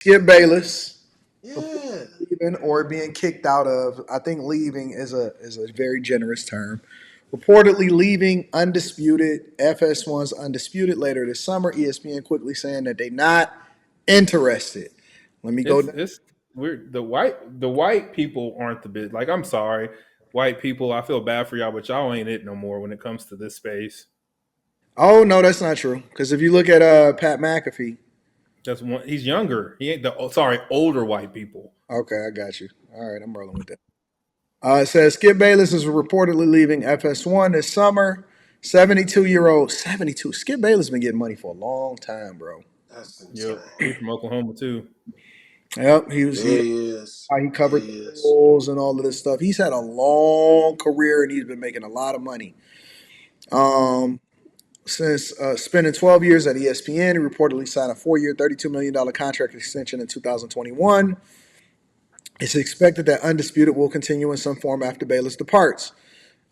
Skip Bayless. Yeah. Leaving or being kicked out of. I think leaving is a very generous term. Reportedly leaving Undisputed, FS1's Undisputed later this summer. ESPN quickly saying that they're not interested. Let me go. It's weird. The white people aren't the bit. Like, I'm sorry, white people. I feel bad for y'all, but y'all ain't it no more when it comes to this space. Oh no, that's not true. Because if you look at Pat McAfee, That's one. He's younger. He ain't the. Oh, sorry, older white people. okay, I got you. All right, I'm rolling with that. It says Skip Bayless is reportedly leaving FS1 this summer. 72-year-old, 72. Skip Bayless been getting money for a long time, bro. That's Yep, insane. he from Oklahoma too. Yep, he was Yeah, he he is. he Yeah, covered he the is. Bulls and all of this stuff. He's had a long career and he's been making a lot of money. Um, since spending 12 years at ESPN, he reportedly signed a 4-year, $32 million contract extension in 2021. It's expected that Undisputed will continue in some form after Bayless departs.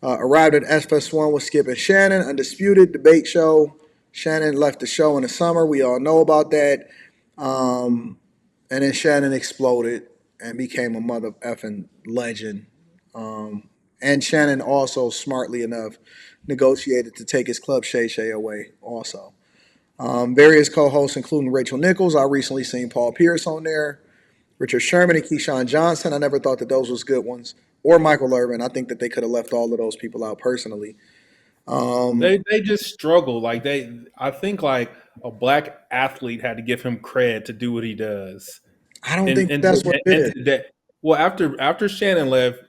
Arrived at FS1 with Skip and Shannon, Undisputed debate show. Shannon left the show in the summer. We all know about that. Um, and then Shannon exploded and became a mother effing legend. And Shannon also, smartly enough, negotiated to take his club Shay Shay away also. Various co-hosts, including Rachel Nichols. I recently seen Paul Pierce on there. Richard Sherman and Keyshawn Johnson. I never thought that those was good ones. Or Michael Irvin. I think that they could have left all of those people out personally. Um, They just struggle. Like I think like a black athlete had to give him cred to do what he does. I don't And think and that's what it and is. today, well, after Shannon left,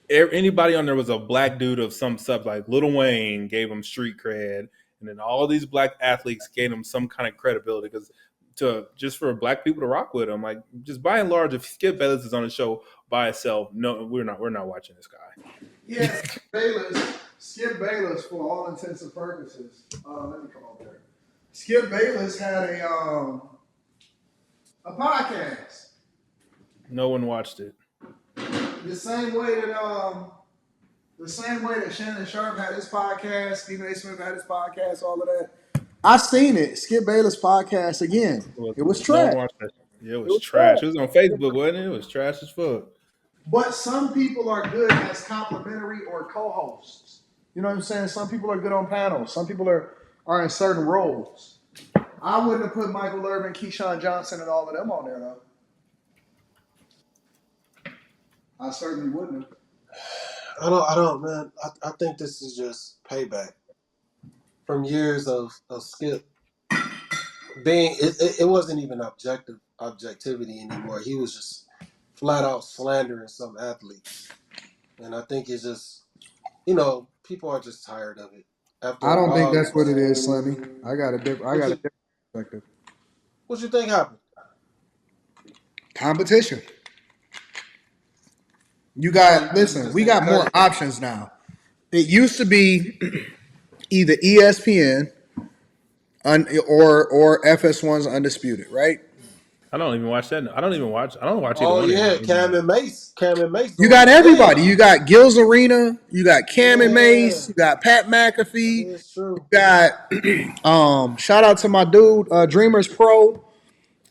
anybody on there was a black dude of some sub. Like Lil Wayne gave him street cred, and then all these black athletes gave him some kind of credibility because to just for black people to rock with him. Like just by and large, if Skip Bayless is on the show by itself, no, we're not watching this guy. Yeah, Bayless, Skip Bayless, for all intents and purposes. Let me come over there. Skip Bayless had a podcast. No one watched it. The same way that Shannon Sharpe had his podcast, Stephen A. Smith had his podcast, all of that. I seen it. Skip Bayless podcast again. It was No trash. one watched that. Yeah, it It was was trash. trash. It was on Facebook, wasn't it? It was trash as fuck. But some people are good as complimentary or co-hosts. You know what I'm saying? Some people are good on panels. Some people are in certain roles. I wouldn't have put Michael Irvin, Keyshawn Johnson, and all of them on there though. I certainly wouldn't have. I don't, man. I think this is just payback from years of Skip being. It wasn't even objectivity anymore. He was just flat out slandering some athletes, and I think it's just people are just tired of it I after don't think all that's what this. it is, Slimmy. I What got a you different perspective. what you think happened? Competition. You So got you listen. just We think got because more options now. It used to be either ESPN or FS1's Undisputed, right? I don't even watch that. I don't even watch. I don't watch either oh one yeah, anymore. Cam and Mace You doing got their everybody. thing. You got Gil's Arena. You got Cam and Mace. Yeah, You got Pat that McAfee. is You true. got shout out to my dude Dreamers Pro.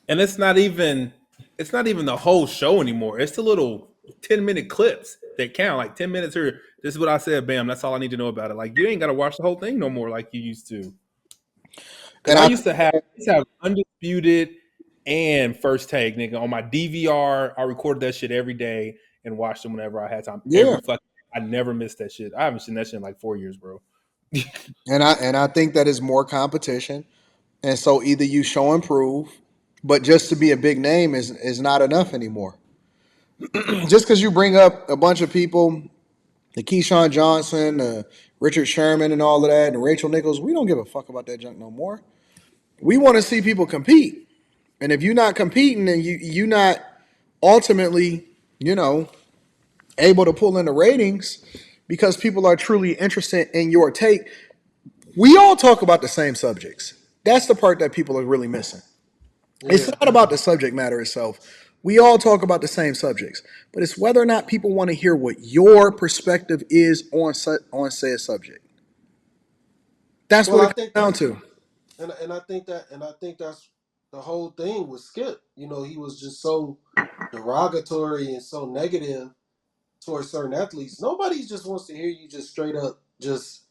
And it's not even the whole show anymore. It's the little 10-minute clips that count. Like 10 minutes here. This is what I said. Bam. That's all I need to know about it. Like you ain't got to watch the whole thing no more like you used to. Because And I I used think to have undisputed and first take nigga on my DVR. I recorded that shit every day and watched them whenever I had time. yeah, I never missed that shit. I haven't seen that shit in like 4 years, bro. and I think that is more competition. And so either you show and prove, but just to be a big name is not enough anymore. Just because you bring up a bunch of people, the Keyshawn Johnson, Richard Sherman, and all of that, and Rachel Nichols, we don't give a fuck about that junk no more. We want to see people compete. And if you're not competing, then you're not ultimately, you know, able to pull in the ratings because people are truly interested in your take. We all talk about the same subjects. That's the part that people are really missing. It's Yeah. not about the subject matter itself. We all talk about the same subjects, but it's whether or not people want to hear what your perspective is on said subject. That's Well, what it I comes think down that, to. and I think that's the whole thing with Skip. You know, he was just so derogatory and so negative towards certain athletes. Nobody just wants to hear you just straight up just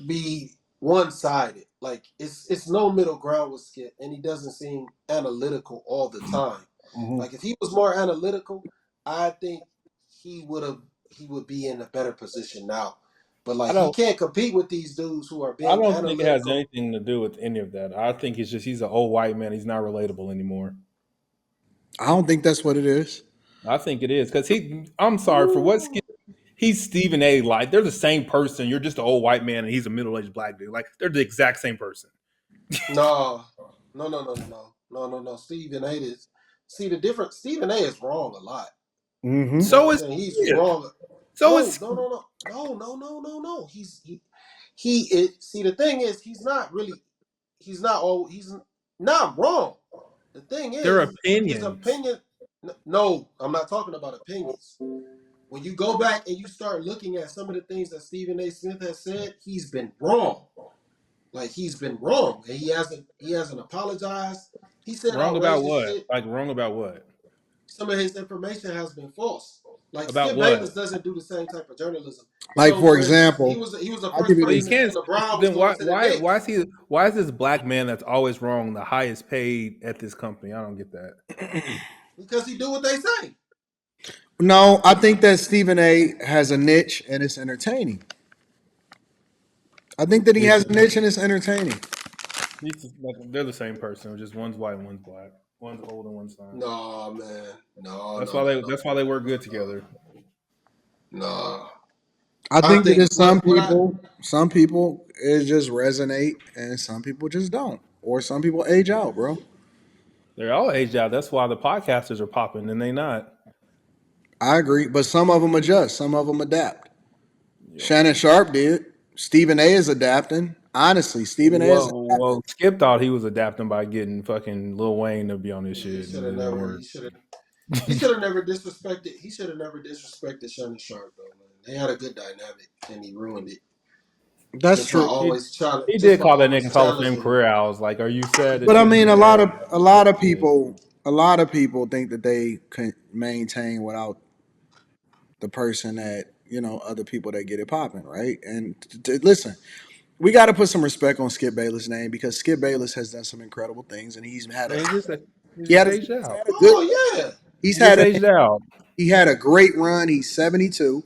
be one sided. Like it's no middle ground with Skip, and he doesn't seem analytical all the time. Mhm. Like if he was more analytical, I think he would have he would be in a better position now. But I like he don't. can't compete with these dudes who are I being don't think it has analytical. anything to do with any of that. I think it's just he's an old white man. He's not relatable anymore. I don't think that's what it is. I think it is because he. I'm sorry for what Ooh. Skip. He's Stephen A. Like they're the same person. You're just an old white man, and he's a middle aged black dude. Like they're the exact same person. No, no. Stephen A. is see the difference. Stephen A. is wrong a lot. Mm-hmm. You know what So I'm is saying? He's Skip. wrong. So No, is no, no, no, no, no, no, no, no. He it, see the thing is he's not really he's not all he's not wrong. The thing their is his opinions. opinion. No, I'm not talking about opinions. When you go back and you start looking at some of the things that Stephen A. Smith has said, he's been wrong. Like he's been wrong, and he hasn't apologized. He said Wrong about outrageous what? shit. Like wrong about what? Some of his information has been false. Like About Skip what? Bayless doesn't do the same type of journalism. Like So, for for instance, he example, was he was the I'll first give you But you this. person to say can't. LeBron was Then going to the Knicks why is this black man that's always wrong the highest paid at this company? I don't get that. because he do what they say. No, I think that Stephen A. has a niche and it's entertaining. I think that he He's has just, a niche and it's entertaining. he's just like they're the same person. Just one's white and one's black. One's old and one's not. No, man. No, That's no, why no, they. no, That's why they work good together. no. I I think that think it's some people it just resonate and some people just don't. Or some people age out, bro. They're all aged out. That's why the podcasters are popping and they not. I agree. But some of them adjust, some of them adapt. Yep. Shannon Sharpe did. Stephen A is adapting. Honestly, Stephen A is adapting. Well, Skip thought he was adapting by getting fucking Lil Wayne to be on this he shit, and should it have didn't never. work. He should have never disrespected. He should have never disrespected Shannon Sharpe though, man. They had a good dynamic, and he ruined it That's just by true. he, always he just did by call that always nigga Hall of Fame challenging him. career hours. Like, are you sad But that I you didn't mean, do a lot that? of a All lot that of shit. people, a lot of people think that they can maintain without the person that other people that get it popping, right? And listen, we got to put some respect on Skip Bayless' name because Skip Bayless has done some incredible things, and Man, he he just had a, aged he's out. had a good Oh yeah. he's He just had a aged out. he had a great run. He's 72.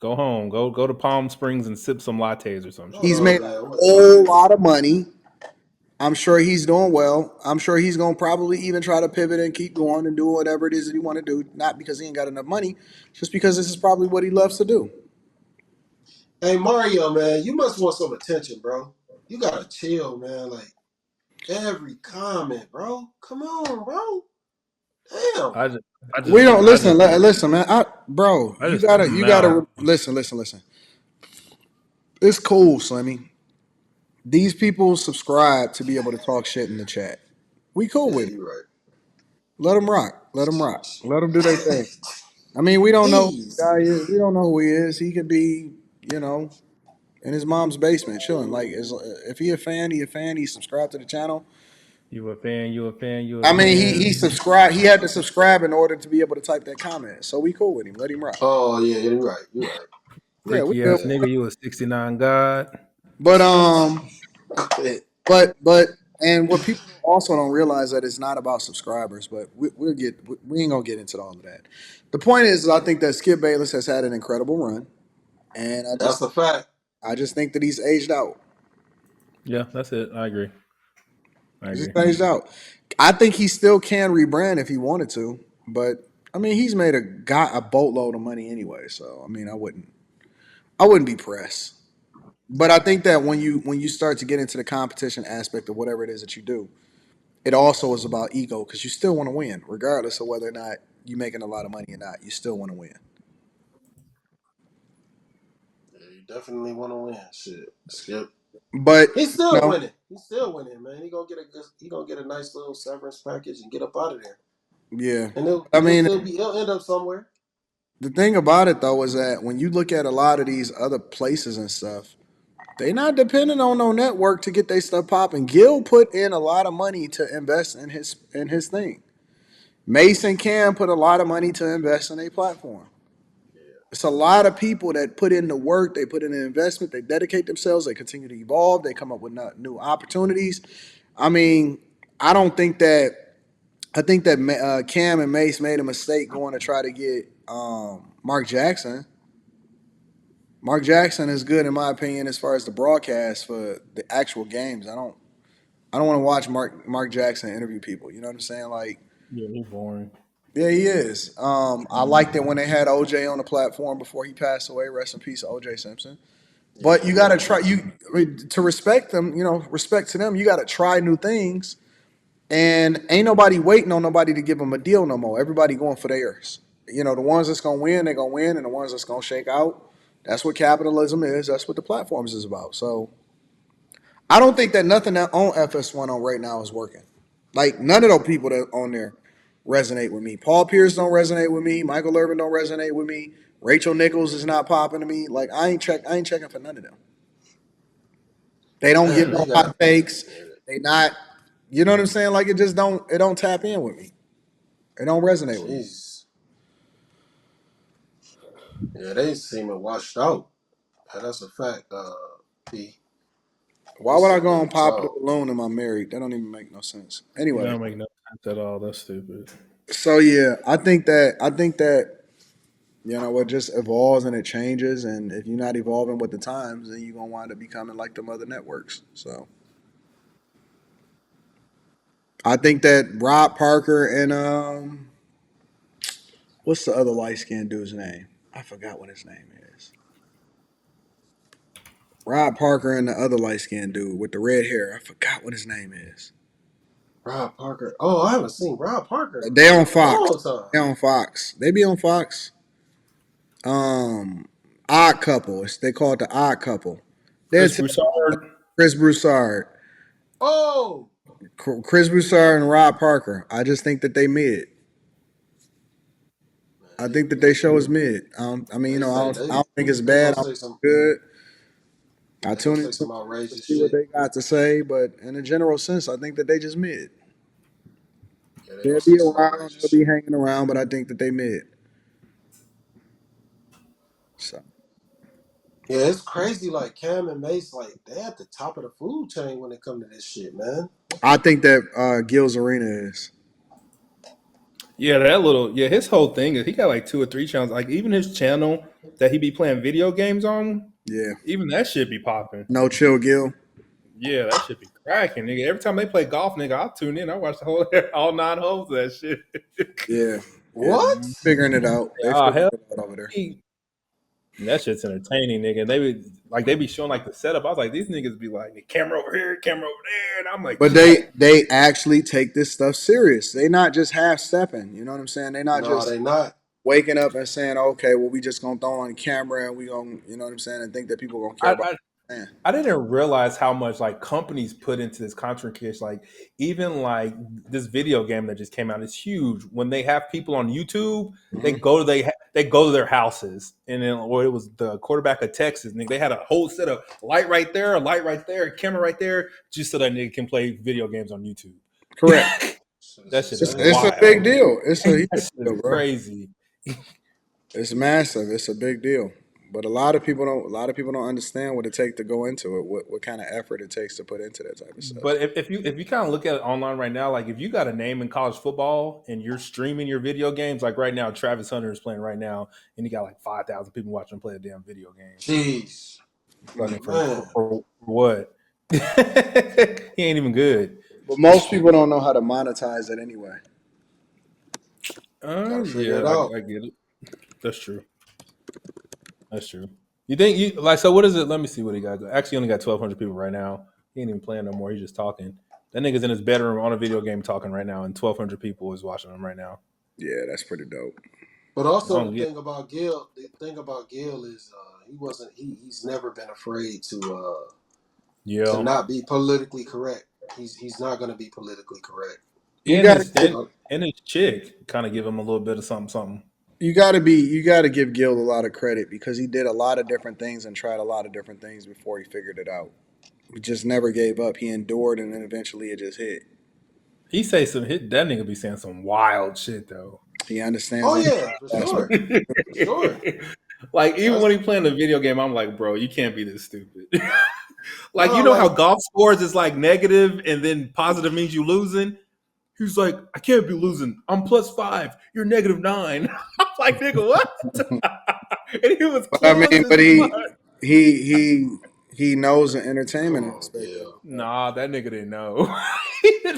Go home. Go to Palm Springs and sip some lattes or some Hold He's shit. on, made a man. whole lot of money. I'm sure he's doing well. I'm sure he's gonna probably even try to pivot and keep going and do whatever it is that he want to do. Not because he ain't got enough money, just because this is probably what he loves to do. Hey Mario, man, you must want some attention, bro. You gotta chill, man. Like every comment, bro. Come on, bro. Damn. I just, I We just, don't I listen. just, Listen, man. Bro, I you just gotta, tune him you out. gotta listen. It's cool, Slimmy. These people subscribe to be able to talk shit in the chat. We cool Yeah, with it. you're right. Let them rock. Let them rock. Let them do their thing. I mean, we don't know who the Jeez. guy is. We don't know who he is. He could be, you know, in his mom's basement chilling. Like, if he a fan, he a fan. He subscribed to the channel. You a fan? You a fan? You a I mean, he fan? subscribed. He had to subscribe in order to be able to type that comment. So we cool with him. Let him rock. Oh yeah, you're right. You're right. Yeah, we Freaky good. ass Yeah. nigga. You a 69 god. But Quit. but and what people also don't realize that it's not about subscribers. But we ain't gonna get into all of that. The point is, I think that Skip Bayless has had an incredible run, and That's a fact. I just think that he's aged out. Yeah, that's it. I agree. I He's agree. just aged out. I think he still can rebrand if he wanted to, but I mean, he's made a boatload of money anyway. So I mean, I wouldn't be pressed. But I think that when you start to get into the competition aspect of whatever it is that you do, it also is about ego because you still want to win, regardless of whether or not you're making a lot of money or not. You still want to win. Yeah, you definitely want to win. Shit, Skip. But He's you still know, winning. He's still winning, man. He gonna get a nice little severance package and get up out of there. yeah. And he'll I he'll mean, still be he'll end up somewhere. the thing about it though is that when you look at a lot of these other places and stuff, They not depending on no network to get their stuff popping. Gil put in a lot of money to invest in his thing. Mason Cam put a lot of money to invest in a platform. It's a lot of people that put in the work, they put in the investment, they dedicate themselves, they continue to evolve, they come up with new opportunities. I mean, I don't think that I think that Cam and Mace made a mistake going to try to get Mark Jackson. Mark Jackson is good in my opinion as far as the broadcast for the actual games. I don't want to watch Mark Jackson interview people. You know what I'm saying? Like, Yeah, he's boring. yeah, he is. I liked it when they had OJ on the platform before he passed away. Rest in peace, OJ Simpson. But Yeah, you got to try I mean, to respect them. You know, respect to them. You got to try new things. And ain't nobody waiting on nobody to give them a deal no more. Everybody going for theirs. You know, the ones that's gonna win, they're gonna win, and the ones that's gonna shake out, that's what capitalism is. That's what the platforms is about. So I don't think that nothing that on FS1 on right now is working. Like none of those people that on there resonate with me. Paul Pierce don't resonate with me. Michael Irvin don't resonate with me. Rachel Nichols is not popping to me. Like I ain't checking for none of them. They don't give damn, they no got. hot takes. Yeah, They not. You know what I'm saying? Like it don't tap in with me. It don't resonate with me. jeez. Yeah, they seeming washed out. Yeah, that's a fact. P. Why They would I seem go really and pop the told. balloon and I'm married? That don't even make no sense. That Anyway, don't make no sense at all. That's stupid. so yeah, I think that you know it just evolves and it changes, and if you're not evolving with the times, then you're gonna wind up becoming like them other networks. So I think that Rob Parker and what's the other light skinned dude's name? I forgot what his name is. Rob Parker and the other light skinned dude with the red hair. I forgot what his name is. Rob Parker. Oh, I haven't seen Rob Parker They on in a Fox. long time. They on Fox. They be on Fox. Um, Odd Couple. They call it the Odd Couple. They're Chris Broussard. Chris Broussard, Oh, Chris Broussard, and Rob Parker. I just think that they mid. man, I think that they show is mid. I mean, you they know, say I don't think it's they bad. gonna I don't say think some it's good. I they gonna tune say into some to outrageous see what shit. they got to say, but in a general sense, I think that they just mid. Yeah, they gonna They'll say be some around, outrageous they'll be shit. hanging around, but I think that they mid. So Yeah, it's crazy. Like Cam and Mace, like they at the top of the food chain when it come to this shit, man. I think that Gil's Arena is. Yeah, that little his whole thing is he got like 2 or 3 channels. Like even his channel that he be playing video games on, Yeah. even that shit be popping. No chill, Gil. Yeah, that should be cracking, nigga. Every time they play golf, nigga, I'll tune in. I watch the whole all 9 holes of that shit. Yeah. Yeah. What? Figuring it out. They Ah, figuring hell, it out over there. that shit's entertaining, nigga. And they be showing like the setup. I was like, these niggas be like, camera over here, camera over there, and I'm like, But shit. they actually take this stuff serious. They not just half stepping. You know what I'm saying? They not No, just they not. waking up and saying, okay, well, we just gonna throw on camera and we gonna, you know what I'm saying, and think that people gonna care I, about I man. I didn't realize how much like companies put into this content creation. Like even like this video game that just came out is huge. When they have people on YouTube, Mm-hmm. they go to their houses, and then or it was the quarterback of Texas. And they had a whole set of light right there, a light right there, a camera right there, just so that nigga can play video games on YouTube. Correct. Shit is That shit is insane. It's a big wild. deal. It's a huge That shit is deal, bro. crazy. It's massive. It's a big deal. But a lot of people don't understand what it takes to go into it, what kind of effort it takes to put into that type of stuff. But if you kind of look at it online right now, like if you got a name in college football and you're streaming your video games, like right now, Travis Hunter is playing right now, and he got like 5,000 people watching him play a damn video game. Jeez, Fucking man. for what? He ain't even good. But most people don't know how to monetize it anyway. Gotta figure Yeah, it out. I get it. That's true. That's true. You think you like so? What is it? Let me see what he got. Actually, he only got 1,200 people right now. He ain't even playing no more. He's just talking. That nigga's in his bedroom on a video game talking right now, and 1,200 people is watching him right now. Yeah, that's pretty dope. But I also don't get. the thing about Gil is he's never been afraid to Yeah, not be politically correct. He's not gonna be politically correct. You and gotta his get and, and his chick kind of give him a little bit of something, something. You gotta give Gil a lot of credit because he did a lot of different things and tried a lot of different things before he figured it out. He just never gave up. He endured, and then eventually it just hit. He say some hit. That nigga be saying some wild shit though. He understands Oh that yeah, for aspect. sure, for sure. Like even That's when he playing the video game, I'm like, bro, you can't be this stupid. Like no you know how like golf scores is like negative and then positive means you losing. He's like, I can't be losing. I'm +5. You're -9. I'm like, nigga, what? And he was But I clueless mean, as but fuck. he he he knows the entertainment come on, aspect of Gil. it. Nah, that nigga didn't know.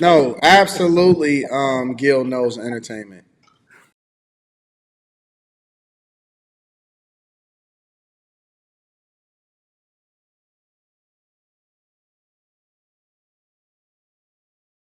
No, absolutely. Gil knows entertainment.